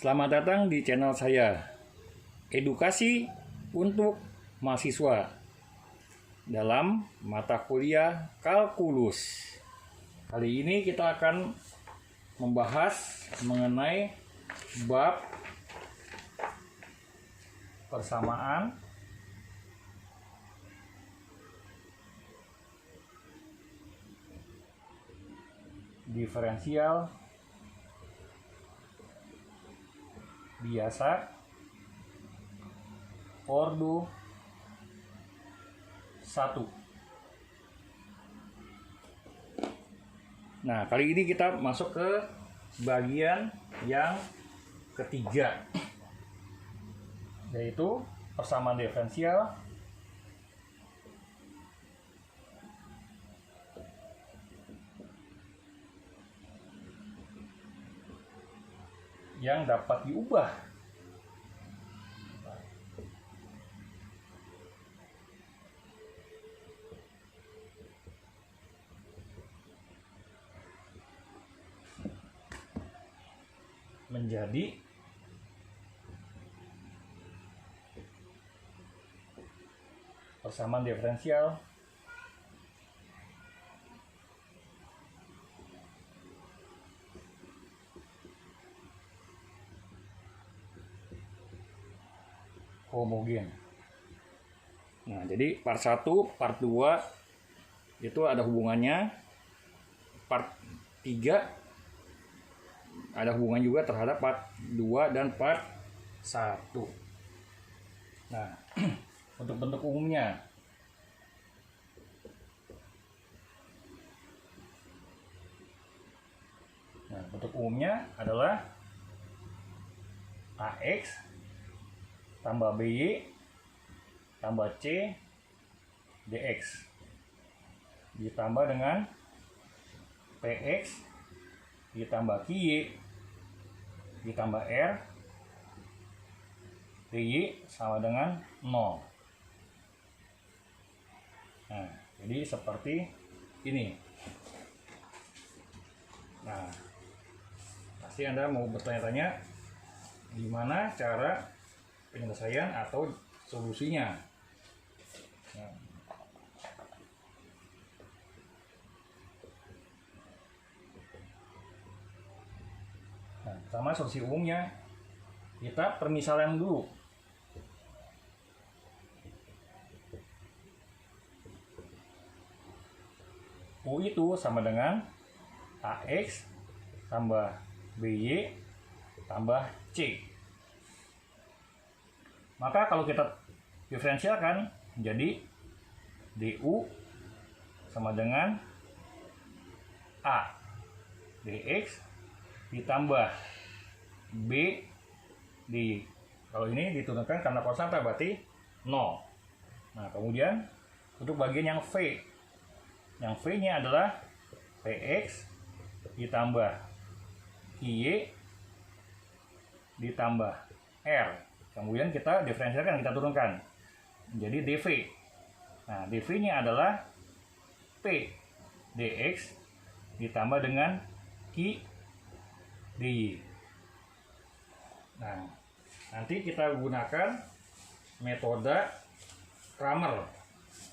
Selamat datang di channel saya, Edukasi untuk Mahasiswa dalam mata kuliah Kalkulus. Kali ini kita akan membahas mengenai bab persamaan diferensial biasa ordo 1. Nah, kali ini kita masuk ke bagian yang ketiga, yaitu persamaan diferensial yang dapat diubah. Menjadi persamaan diferensial homogen. Nah, jadi part 1, part 2 itu ada hubungannya. Part 3 ada hubungan juga terhadap part 2 dan part 1. Nah, untuk bentuk umumnya. Nah, bentuk umumnya adalah AX tambah BY tambah C DX ditambah dengan PX ditambah QY ditambah R DY sama dengan 0. Nah, jadi seperti ini. Nah, pasti Anda mau bertanya-tanya gimana cara penyelesaian atau solusinya. Nah, pertama solusi umumnya kita permisalan dulu. U itu sama dengan AX tambah BY tambah C. Maka kalau kita diferensialkan jadi DU sama dengan A DX ditambah B di, kalau ini diturunkan karena konstanta berarti 0. Nah, kemudian untuk bagian yang V, yang V nya adalah PX ditambah QY ditambah R. Kemudian kita diferensialkan, kita turunkan jadi DV. Nah, DV nya adalah P DX ditambah dengan Q DY. Nah, nanti kita gunakan metode Kramer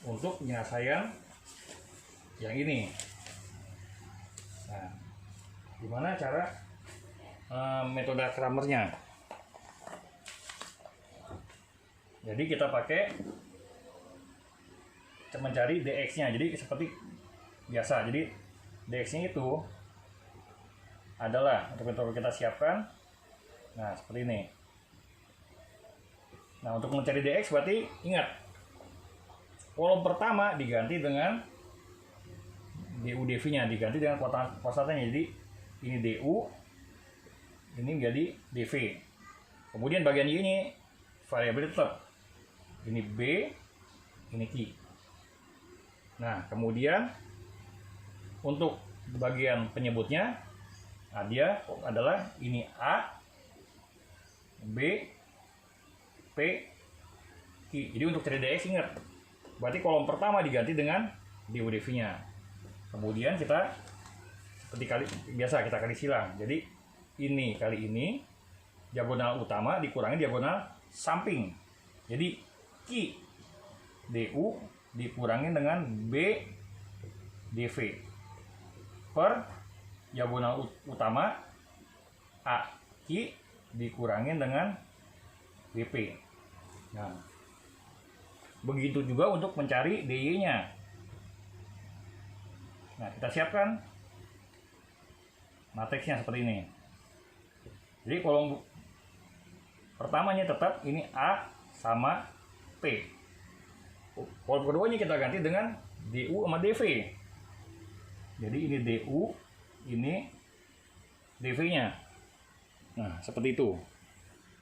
untuk penyelesaian yang ini. Nah, gimana cara metode Kramernya? Jadi kita pakai mencari DX-nya. Jadi seperti biasa. Jadi DX-nya itu adalah untuk kita siapkan. Nah, seperti ini. Nah, untuk mencari DX berarti ingat kolom pertama diganti dengan DU DV-nya, diganti dengan konstantanya. Jadi ini DU, ini menjadi DV. Kemudian bagian ini variabel tetap. Ini B, ini Q. Nah, kemudian untuk bagian penyebutnya, nah dia adalah ini A, B, P, Q. Jadi untuk cari DX ingat, berarti kolom pertama diganti dengan DU/DV-nya. Kemudian kita seperti biasa kita kali silang. Jadi ini kali ini diagonal utama dikurangi diagonal samping. Jadi Q DU dikurangi dengan B DV per diagonal utama AQ dikurangi dengan BP. Nah, begitu juga untuk mencari DY-nya. Nah, kita siapkan matriksnya seperti ini. Jadi kolom pertamanya tetap ini A sama P. Kolom keduanya kita ganti dengan DU sama DV. Jadi ini DU, ini DV-nya. Nah, seperti itu.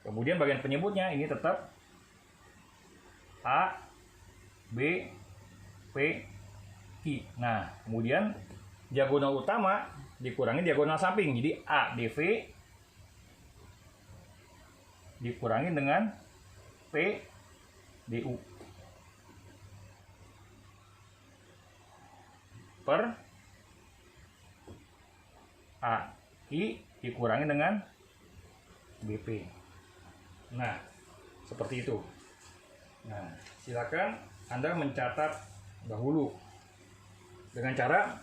Kemudian bagian penyebutnya ini tetap A, B, P, Q. Nah, kemudian diagonal utama dikurangi diagonal samping. Jadi A, DV dikurangi dengan P, DU. Per A, I dikurangi dengan BP. Nah, seperti itu. Nah, silakan Anda mencatat dahulu dengan cara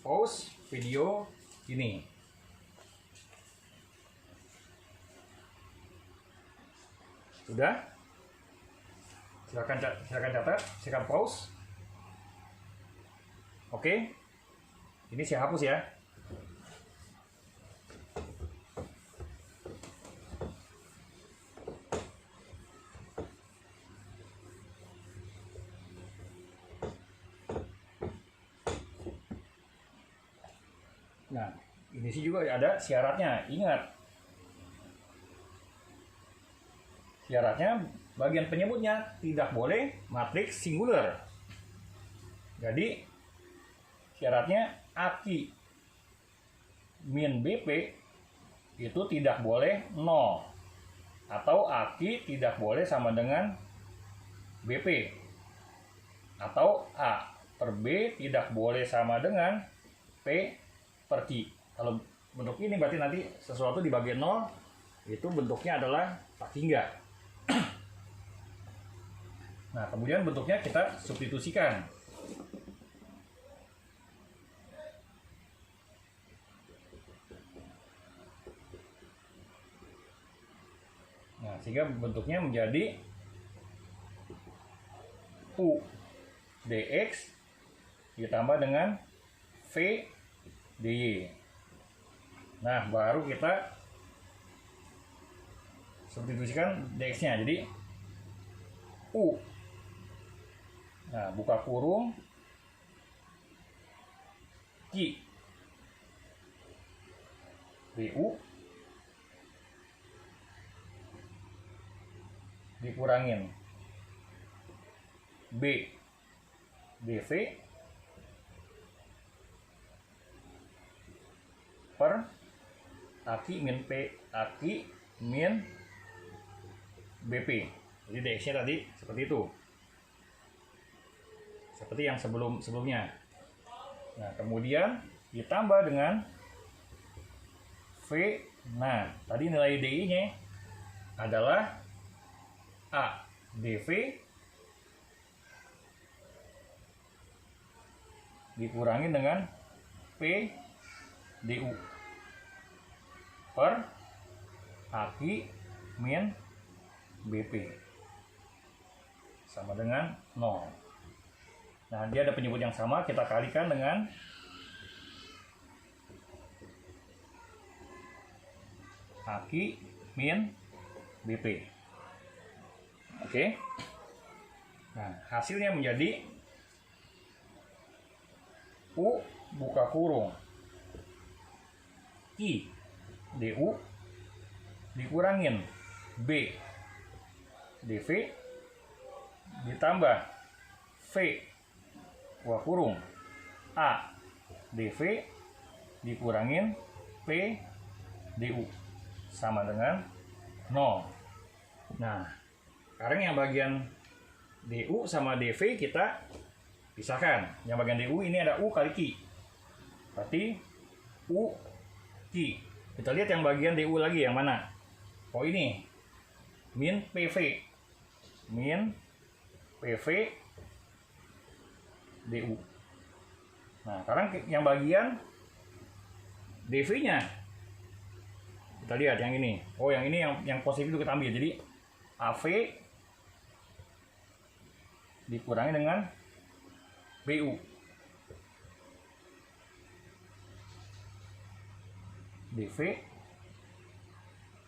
pause video ini. Sudah? Silakan catat, silakan pause. Oke. Ini saya hapus ya. Nah, ini sih juga ada syaratnya. Ingat, syaratnya bagian penyebutnya tidak boleh matriks singular. Jadi syaratnya AQ min BP itu tidak boleh 0 atau AQ tidak boleh sama dengan BP atau A per B tidak boleh sama dengan P per Q. Kalau bentuk ini berarti nanti sesuatu di bagian 0 itu bentuknya adalah tak hingga. Nah, kemudian bentuknya kita substitusikan. Nah, sehingga bentuknya menjadi U dx ditambah dengan V dy. Nah, baru kita substitusikan dx-nya. Jadi U. Nah, buka kurung Q du dikurangin B dv per AQ min P AQ min BP. Jadi dx-nya tadi seperti itu. Seperti yang sebelumnya. Nah, kemudian ditambah dengan V. Nah, tadi nilai DI-nya adalah A dv dikurangi dengan P du per AQ min BP sama dengan 0. Nah, dia ada penyebut yang sama, kita kalikan dengan AQ min BP. Oke. Nah, hasilnya menjadi U buka kurung Q du dikurangin B dv ditambah V buka kurung A dv dikurangin P du sama dengan 0. Nah, sekarang yang bagian du sama dv kita pisahkan. Yang bagian du ini ada U kali Q. Berarti U Q. Kita lihat yang bagian du lagi yang mana? Oh ini min PV DU. Nah sekarang yang bagian DV nya kita lihat yang ini. Oh yang ini yang positif itu kita ambil. Jadi AV dikurangi dengan BU. DV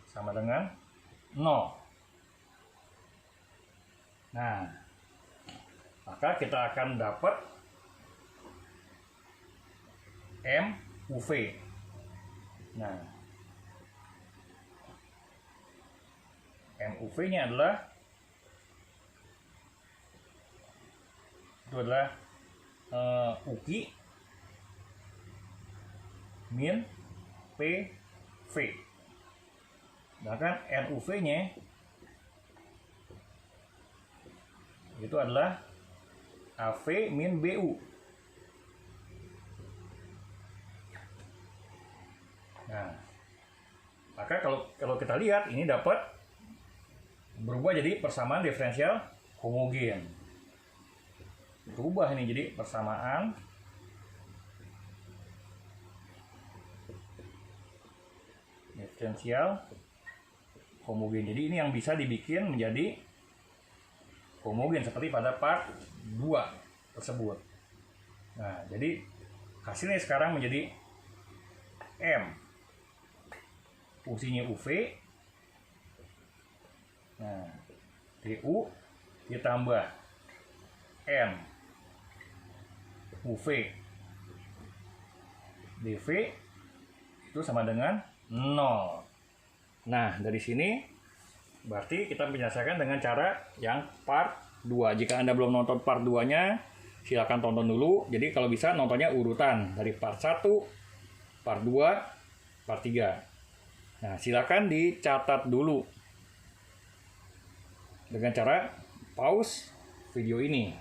sama dengan 0. Nah, maka kita akan dapat MUV. Nah, MUV-nya adalah UKI min PV. Sedangkan NUV-nya itu adalah AV min BU. Nah, maka kalau kita lihat ini dapat berubah jadi persamaan diferensial homogen. Berubah ini jadi persamaan diferensial homogen. Jadi ini yang bisa dibikin menjadi homogen seperti pada part 2 tersebut. Nah, jadi hasilnya sekarang menjadi M. Fungsinya UV. Nah, DU ditambah N UV DV itu sama dengan 0. Nah, dari sini berarti kita menyelesaikan dengan cara yang part 2. Jika Anda belum nonton part 2-nya, silakan tonton dulu. Jadi kalau bisa nontonnya urutan dari part 1, part 2, part 3. Nah, silakan dicatat dulu dengan cara pause video ini.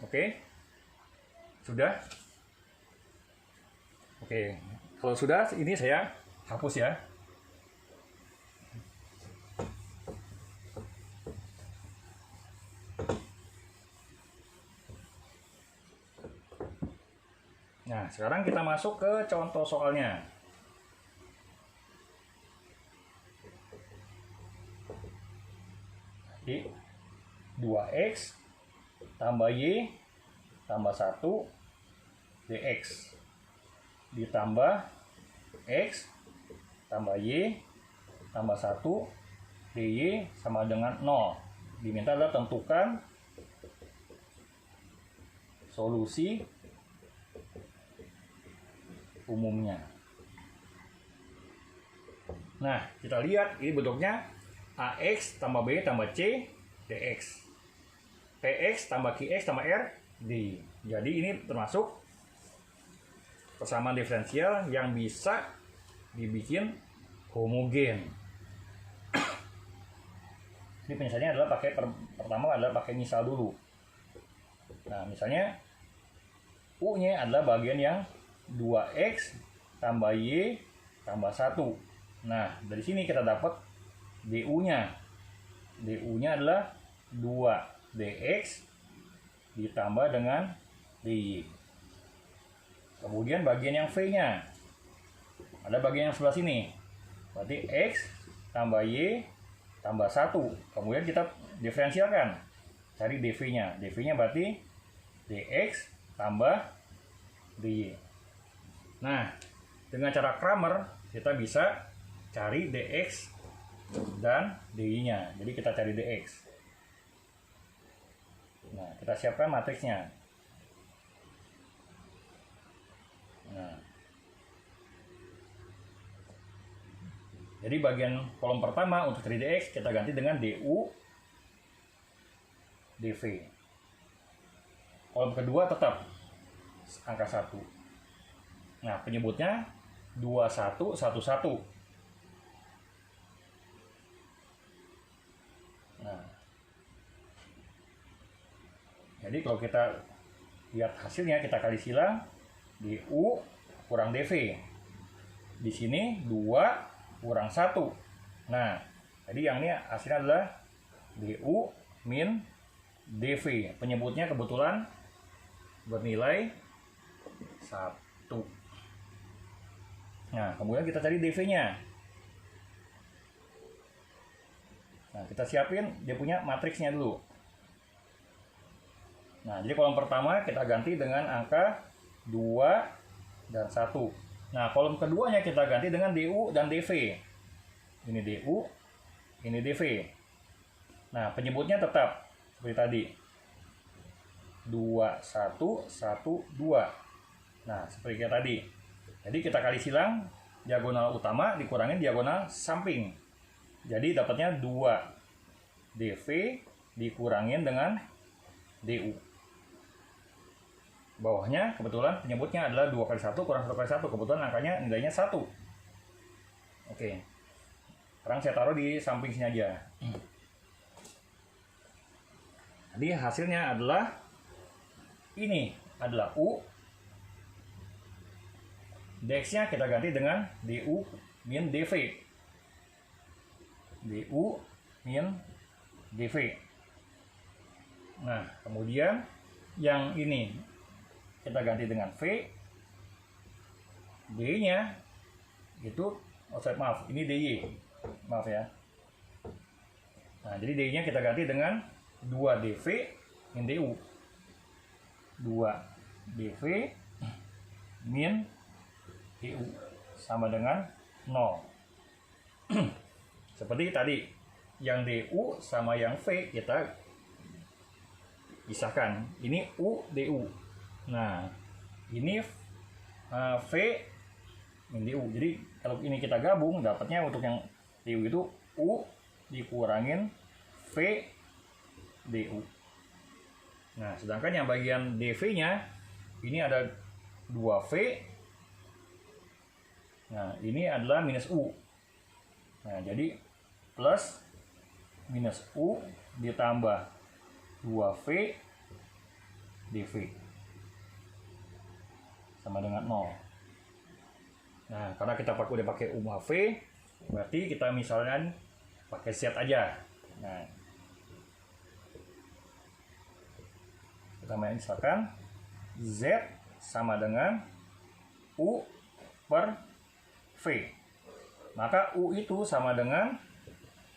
Oke. Sudah? Oke. Kalau sudah, ini saya hapus ya. Nah, sekarang kita masuk ke contoh soalnya. Jadi 2x tambah y tambah 1 dx ditambah x tambah y tambah 1 dy sama dengan 0. Diminta adalah tentukan solusi umumnya. Nah, kita lihat ini bentuknya AX tambah B tambah C dx, PX tambah QX tambah R D. Jadi ini termasuk persamaan diferensial yang bisa dibikin homogen. Ini penyesalannya adalah pertama adalah pakai misal dulu. Nah, misalnya U-nya adalah bagian yang 2x tambah y tambah 1. Nah, dari sini kita dapat du-nya. Du-nya adalah 2dx ditambah dengan dy. Kemudian bagian yang v-nya ada bagian yang sebelah sini. Berarti x tambah y tambah 1. Kemudian kita diferensialkan. Cari dv-nya. Dv-nya berarti dx tambah dy. Nah, dengan cara Kramer kita bisa cari dx dan dy-nya. Jadi kita cari dx. Nah, kita siapkan matriksnya. Nah, jadi bagian kolom pertama untuk cari dx kita ganti dengan du dv. Kolom kedua tetap angka 1. Nah, penyebutnya 2111. Nah, jadi kalau kita lihat hasilnya, kita kali silang du kurang DV. Di sini 2 kurang 1. Nah, jadi yang ini hasilnya adalah DU min DV. Penyebutnya kebetulan bernilai 1. Nah, kemudian kita cari DV-nya. Nah, kita siapin dia punya matriksnya dulu. Nah, jadi kolom pertama kita ganti dengan angka 2 dan 1. Nah, kolom keduanya kita ganti dengan DU dan DV. Ini DU, ini DV. Nah, penyebutnya tetap seperti tadi. 2, 1, 1, 2. Nah, seperti kayak tadi. Jadi kita kali silang diagonal utama dikurangin diagonal samping. Jadi dapatnya 2 DV dikurangin dengan DU. Bawahnya kebetulan penyebutnya adalah 2 kali 1 kurang 1 kali 1. Kebetulan angkanya nilainya 1. Oke. Sekarang saya taruh di samping sini aja. Jadi hasilnya adalah ini adalah U. Dx-nya kita ganti dengan DU min DV. DU min DV. Nah, kemudian yang ini kita ganti dengan V. D-nya itu, maaf, ini DY. Maaf ya. Nah, jadi D-nya kita ganti dengan 2 DV min DU. 2 DV min DU sama dengan 0. Seperti tadi, yang DU sama yang V kita pisahkan. Ini U, DU. Nah, ini V min DU. Jadi kalau ini kita gabung, dapatnya untuk yang DU itu U dikurangin V DU. Nah, sedangkan yang bagian DV-nya ini ada 2V. Nah, ini adalah minus U. Nah, jadi plus minus U ditambah 2V DV sama dengan 0. Nah, karena kita udah pakai U sama V, berarti kita misalnya pakai Z aja. Nah, kita misalkan Z sama dengan U per V. Maka U itu sama dengan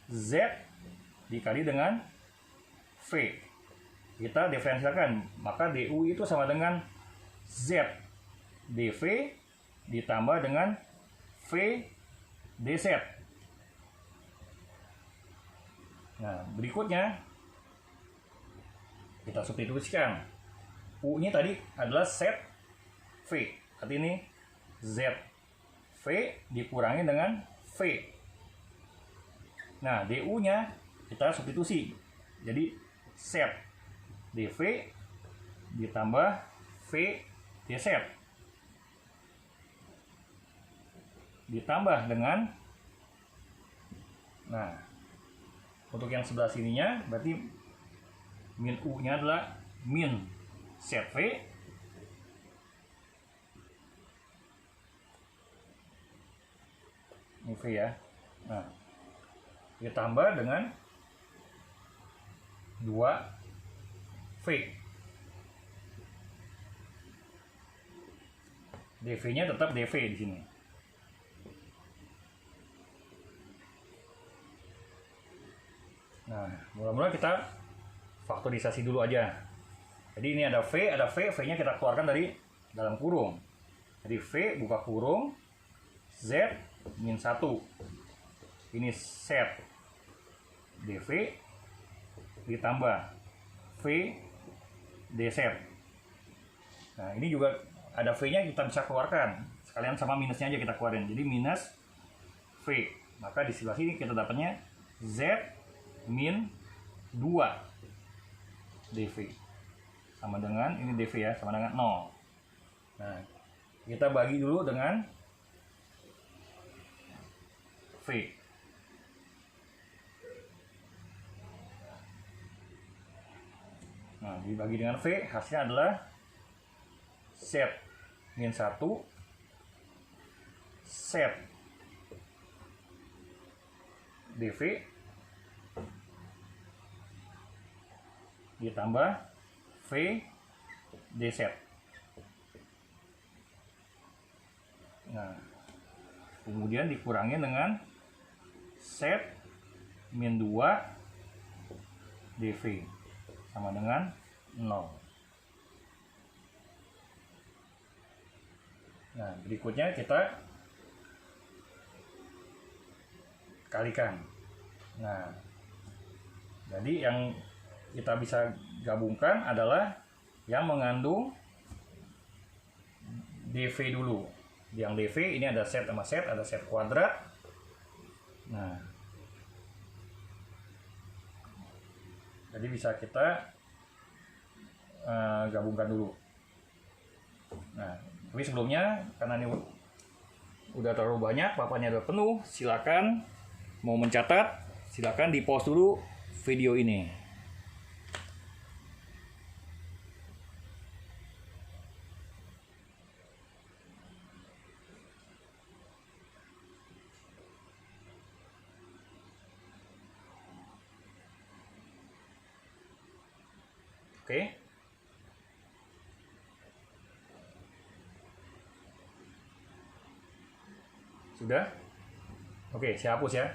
Z dikali dengan V. Kita diferensialkan, maka DU itu sama dengan Z DV ditambah dengan V DZ. Nah, berikutnya kita substitusikan. U-nya tadi adalah Z V. Arti ini Z V dikurangi dengan V. Nah, DU-nya kita substitusi. Jadi Z DV ditambah V DZ ditambah dengan, nah, untuk yang sebelah sininya berarti min U-nya adalah min ZV ini V ya. Nah, ditambah dengan 2V. DV-nya tetap DV di sini. Nah, mula-mula kita faktorisasi dulu aja. Jadi ini ada V, V-nya kita keluarkan dari dalam kurung. Jadi V buka kurung, Z min 1. Ini Z DV ditambah V DZ. Nah, ini juga ada V-nya kita bisa keluarkan. Sekalian sama minusnya aja kita keluarin. Jadi minus V. Maka di sebelah sini kita dapatnya Z min 2 DV. Sama dengan, ini DV ya, sama dengan 0. Nah, kita bagi dulu dengan V. Nah, dibagi dengan V, hasilnya adalah Z min 1 set dv ditambah v dz. Nah, kemudian dikurangi dengan set min 2 dv sama dengan 0. Nah, berikutnya kita kalikan. Nah, jadi yang kita bisa gabungkan adalah yang mengandung dv dulu. Yang dv ini ada set sama set, ada set kuadrat. Nah, jadi bisa kita gabungkan dulu. Nah, tapi sebelumnya karena ini udah terlalu banyak, papannya udah penuh, silakan mau mencatat, silakan di pause dulu video ini. Oke. Sudah? Oke, saya hapus ya.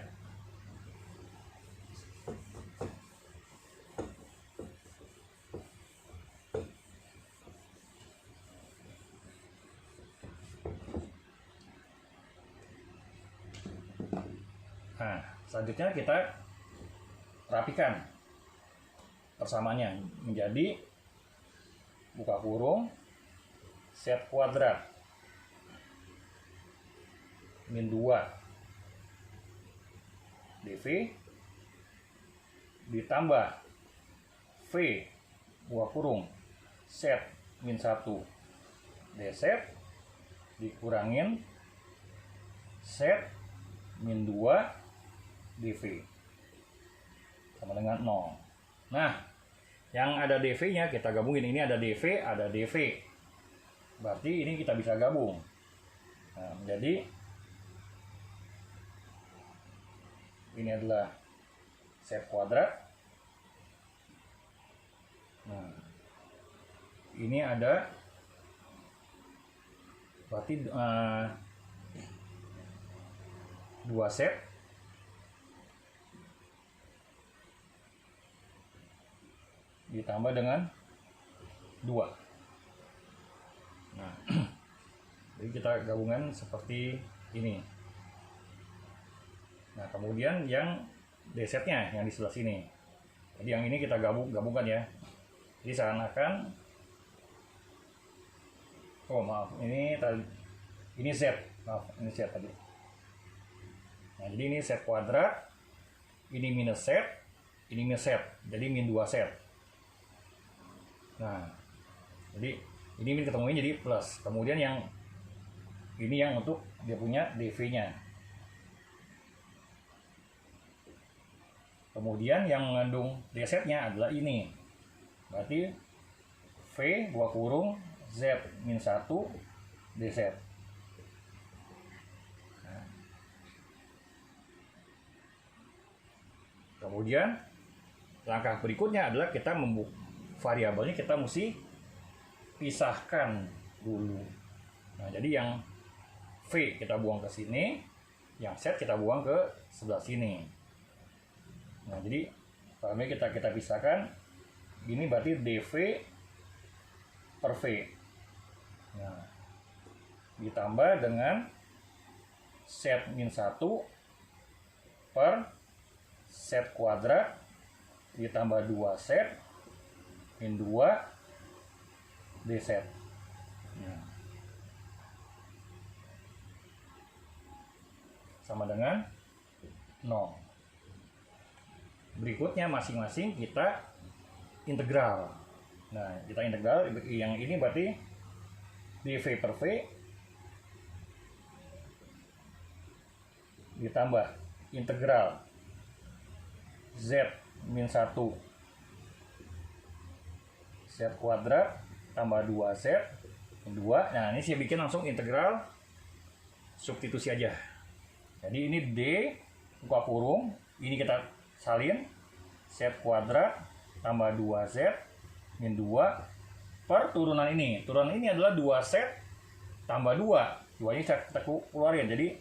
Nah, selanjutnya kita rapikan persamaannya menjadi buka kurung set kuadrat min 2 dv ditambah v buka kurung set min 1 dz dikurangin set min 2 dv sama dengan 0. Nah, yang ada dv-nya kita gabungin. Ini ada dv, ada dv. Berarti ini kita bisa gabung. Nah, jadi ini adalah set kuadrat. Nah, ini ada berarti 2 set ditambah dengan 2. Nah, jadi kita gabungan seperti ini. Nah, kemudian yang dz-nya yang di sebelah sini. Jadi yang ini kita gabungkan ya. Jadi seakan-akan, oh maaf, ini z, maaf, ini z tadi. Nah, jadi ini set kuadrat, ini minus set, ini minus set, jadi min 2 set. Nah, jadi ini min ketemunya jadi plus. Kemudian yang ini yang untuk dia punya dv-nya. Kemudian yang mengandung dz-nya adalah ini. Berarti v buka kurung z min 1 dz. Nah. Kemudian langkah berikutnya adalah kita membuka variabelnya, kita mesti pisahkan dulu. Nah, jadi yang v kita buang ke sini, yang z kita buang ke sebelah sini. Nah, jadi kalau kita pisahkan, ini berarti dv per v. Nah, ditambah dengan set min 1 per set kuadrat ditambah 2 set min 2 dz. Nah, sama dengan 0. Berikutnya masing-masing kita integral. Nah, kita integral yang ini berarti dv per v ditambah integral z min 1 z kuadrat tambah 2 z min 2. Nah, ini saya bikin langsung integral substitusi aja. Jadi ini D buka kurung, ini kita salin Z kuadrat tambah 2Z min 2 per turunan ini. Turunan ini adalah 2Z tambah 2. 2 ini kita keluarin, jadi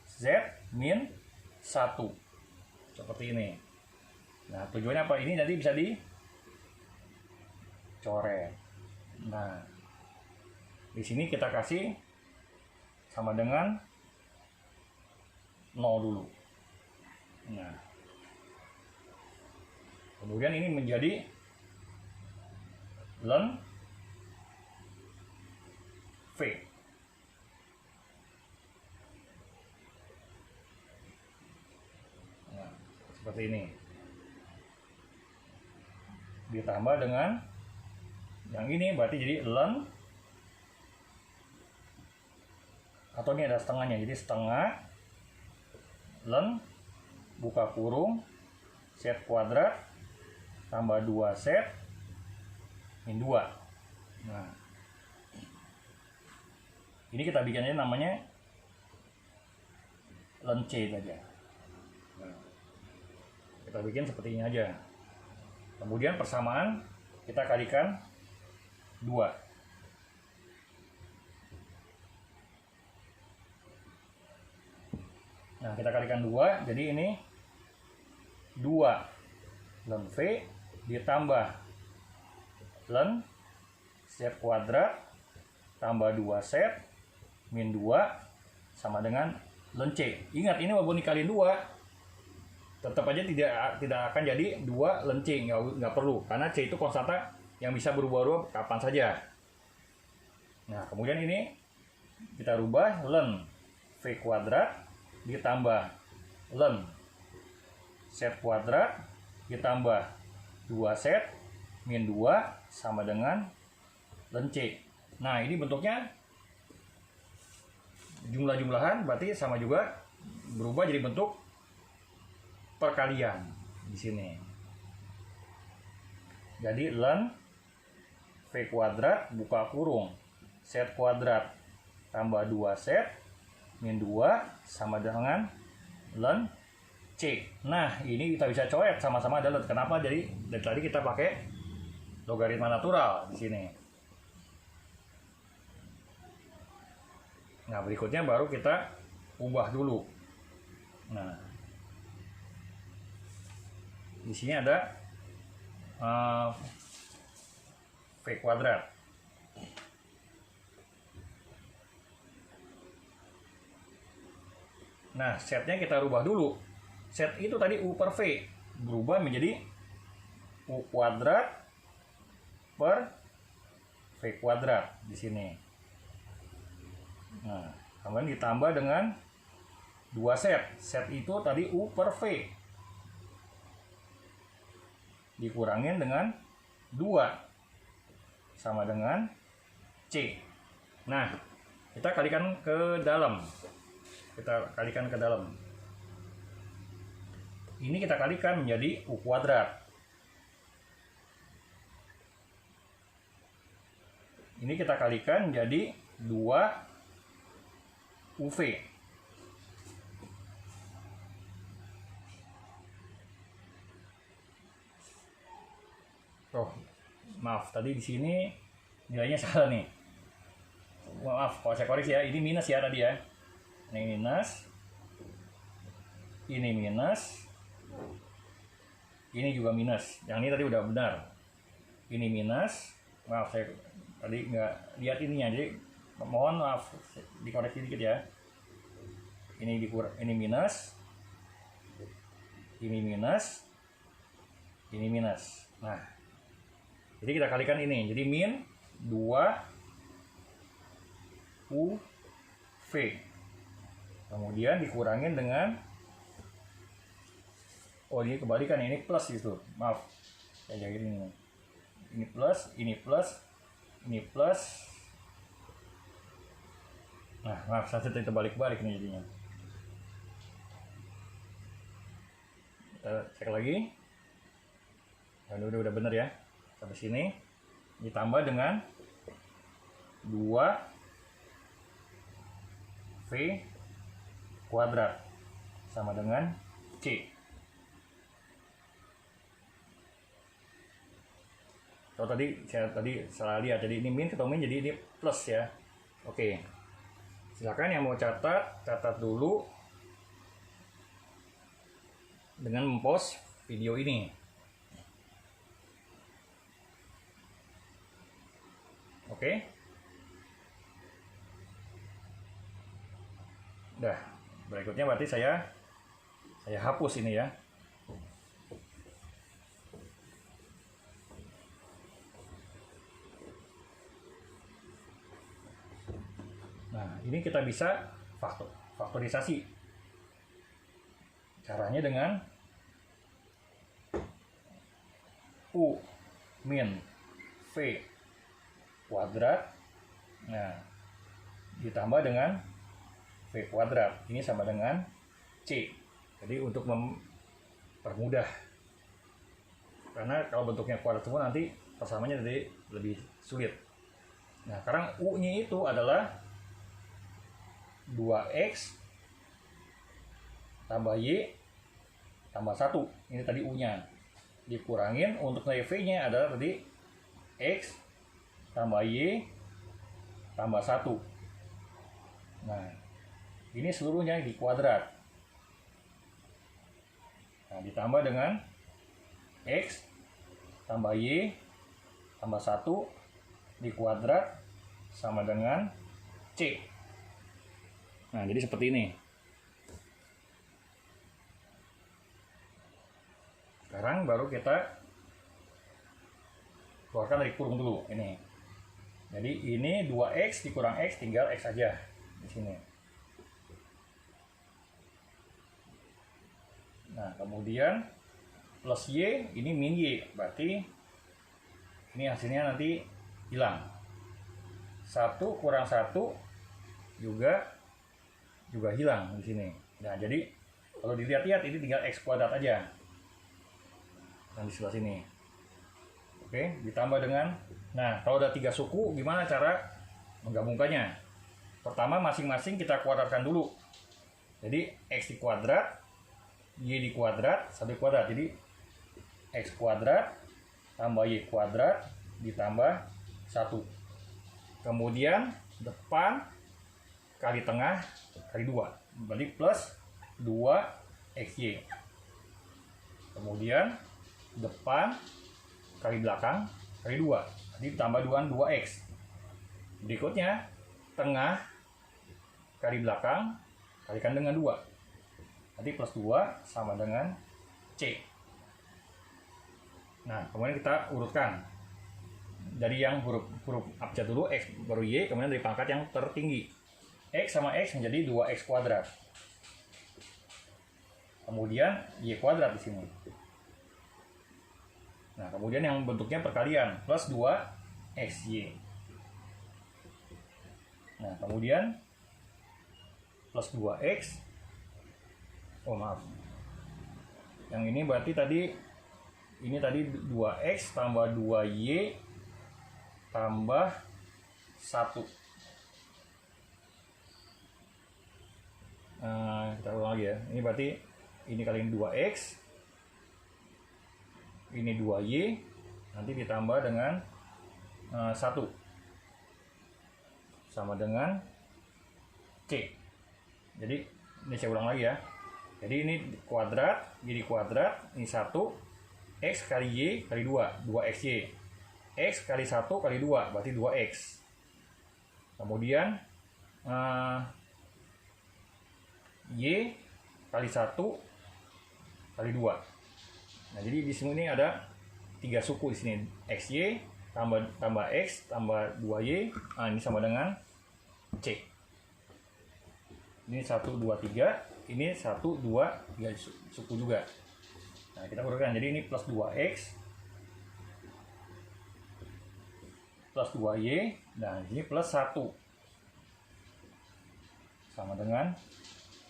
Z min 1. Seperti ini. Nah, tujuannya apa? Ini nanti bisa dicoret. Nah, di sini kita kasih sama dengan 0 dulu. Nah, kemudian ini menjadi len V. Nah, seperti ini. Ditambah dengan yang ini berarti jadi len, atau ini ada setengahnya, jadi setengah len buka kurung Z kuadrat tambah 2Z min 2. Nah, ini kita bikinnya namanya len C saja. Nah, kita bikin seperti ini aja. Kemudian persamaan kita kalikan 2. Nah, kita kalikan 2, jadi ini 2 len V ditambah len Z kuadrat tambah 2Z min 2 sama dengan len C. Ingat, ini walaupun dikaliin 2 tetap aja tidak akan jadi 2 len C, nggak perlu, karena C itu konstanta yang bisa berubah-ubah kapan saja. Nah, kemudian ini kita rubah len V kuadrat ditambah len Z kuadrat ditambah 2Z min 2 sama dengan len C. Nah, ini bentuknya jumlah-jumlahan, berarti sama juga berubah jadi bentuk perkalian di sini. Jadi len V kuadrat buka kurung Z kuadrat tambah 2Z min 2 sama dengan len C. Nah, ini kita bisa coret sama-sama adalah kenapa? Jadi dari tadi kita pakai logaritma natural di sini. Nah, berikutnya baru kita ubah dulu. Nah, di sini ada V kuadrat. Nah, setnya kita rubah dulu. Set itu tadi U per V berubah menjadi U kuadrat per V kuadrat di sini. Nah, kemudian ditambah dengan 2 set. Set itu tadi U per V dikurangin dengan 2 sama dengan C. Nah, kita kalikan ke dalam. Ini kita kalikan menjadi U kuadrat. Ini kita kalikan menjadi 2 UV. Oh, maaf, tadi di sini nilainya salah nih. Maaf, kalau saya koreksi ya, ini minus ya tadi ya. Ini minus. Ini minus. Ini juga minus. Yang ini tadi udah benar. Ini minus. Maaf, saya tadi nggak lihat ininya, jadi mohon maaf, dikoreksi dikit ya. Ini minus. Ini minus. Ini minus. Nah, jadi kita kalikan ini, jadi min 2 UV. Kemudian dikurangin dengan, oh ini kebalikan, ini plus gitu. Maaf, saya jadi ini plus, ini plus, ini plus. Nah, maaf, saya terbalik-balik nih jadinya. Kita cek lagi. Dan udah bener ya. Sampai sini ditambah dengan 2 V kuadrat sama dengan C. So saya tadi salah lihat, jadi ini min ketemu min, jadi ini plus ya. Oke, silakan yang mau catat dulu dengan mempost video ini. Oke. Udah, berikutnya berarti saya hapus ini ya. Nah, ini kita bisa faktorisasi. Caranya dengan U min V kuadrat, nah ditambah dengan V kuadrat, ini sama dengan C. Jadi untuk mempermudah, karena kalau bentuknya kuadrat semua nanti persamaannya jadi lebih sulit. Nah, sekarang U-nya itu adalah 2X tambah Y tambah 1. Ini tadi U-nya. Dikurangin untuk nilai V-nya adalah tadi X tambah Y tambah 1. Nah, ini seluruhnya di kuadrat. Nah, ditambah dengan X tambah Y tambah 1 di kuadrat sama dengan C. Nah, jadi seperti ini. Sekarang baru kita keluarkan dari kurung dulu ini. Jadi ini 2X dikurang X, tinggal X aja di sini. Nah, kemudian plus Y, ini min Y, berarti ini hasilnya nanti hilang. 1 kurang 1 juga hilang di sini. Nah, jadi kalau dilihat-lihat ini tinggal X kuadrat aja. Yang di sebelah sini. Oke, ditambah dengan, nah kalau ada 3 suku, gimana cara menggabungkannya? Pertama, masing-masing kita kuadratkan dulu. Jadi X di kuadrat, Y di kuadrat, sampai kuadrat. Jadi X kuadrat tambah Y kuadrat ditambah 1. Kemudian depan kali tengah kali 2, berarti plus 2XY. Kemudian depan kali belakang kali 2, jadi tambah 2X. Berikutnya tengah kali belakang kalikan dengan 2, jadi plus 2 sama dengan C. Nah, kemudian kita urutkan dari yang huruf abjad dulu, X baru Y, kemudian dari pangkat yang tertinggi. X sama X menjadi 2X kuadrat. Kemudian Y kuadrat di sini. Nah, kemudian yang bentuknya perkalian, plus 2XY. Nah, kemudian plus 2X. Oh, maaf. Yang ini berarti ini tadi 2X tambah 2Y tambah 1. Kita ulang lagi ya. Ini berarti ini kali 2X, ini 2Y, nanti ditambah dengan 1 sama dengan C. Jadi ini saya ulang lagi ya. Jadi ini kuadrat, jadi kuadrat, ini 1, X kali Y kali 2, 2XY. X kali 1 kali 2, berarti 2X. Kemudian Y kali 1 kali 2. Nah, jadi di sini ada 3 suku di sini. XY tambah X tambah 2Y. Nah, ini sama dengan C. Ini 1 2 3, ini 1 2 3 suku juga. Nah, kita urutkan. Jadi ini plus 2X plus 2Y. Nah, ini plus 1 sama dengan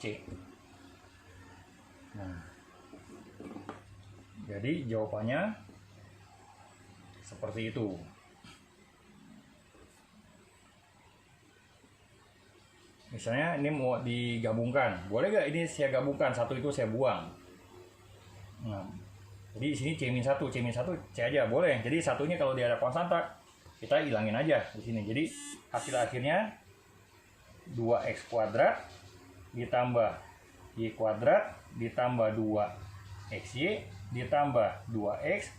C. Nah, jadi jawabannya seperti itu. Ini Misalnya ini mau digabungkan, boleh nggak ini saya gabungkan, satu itu saya buang. Nah, jadi di sini C-1, C-1 C aja boleh. Jadi satunya kalau dia ada konstanta, kita hilangin aja di sini. Jadi hasil akhirnya 2x kuadrat ditambah y kuadrat ditambah 2xy ditambah 2x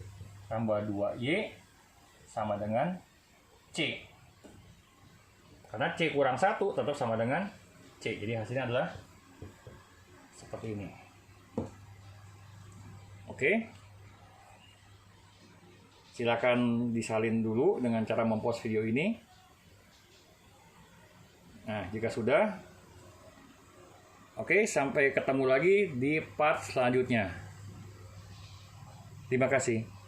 tambah 2y sama dengan C. Karena C kurang 1 tetap sama dengan C. Jadi hasilnya adalah seperti ini. Oke. Silakan disalin dulu dengan cara mempost video ini. Nah, jika sudah, oke, sampai ketemu lagi di part selanjutnya. Terima kasih.